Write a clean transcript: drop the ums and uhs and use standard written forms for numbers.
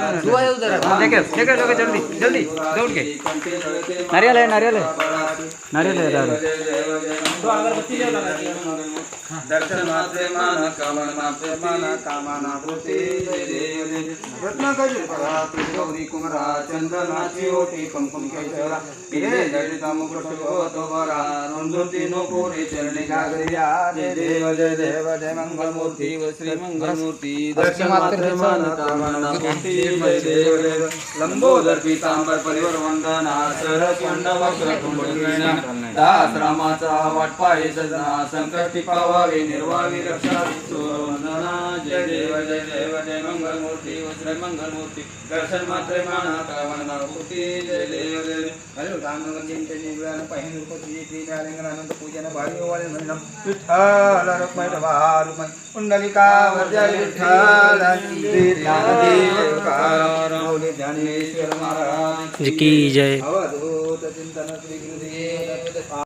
देखो लोग जल्दी जल्दी दौड़ के नारियल है नारियल है नारियल है दर्शन मात्रे माना कामना वृत्ति रत्न गौरी कुमरा चंदनाची ओटी कुमकुम केशरा गिरे जडिता मुकुट शोभरा रुंधुती नो पोरे चरणी गागरिया जय देव जय मंगल मूर्ति श्री मंगल मूर्ति दर्शन मात्रे माना कामना वृत्ति जय देव लंबोदर पीतांबर परिवर वंदना सरस वंद वक्र कुंडलिनी दास रामाचा वाटपाय सजना संकष्टी पावावे निर्वावी रक्षा वंदना जय देव जय मंगल मूर्ति श्री मंगल मूर्ति दर्शन मात्रे माना कामना वृत्ति जय देव हलो रामनगर चिंतने गुण पहिन रूपती श्रीनारायणानंद पूजन भारी वाले म्हणम विठ्ठल रुक्मिणी रुक्मिणी कुंडलिका वरजय विठ्ठल श्री ज्ञानदेव कार मौली ज्ञानेश्वर महाराज की जय अवधूत चिंतन श्री गुरुदेव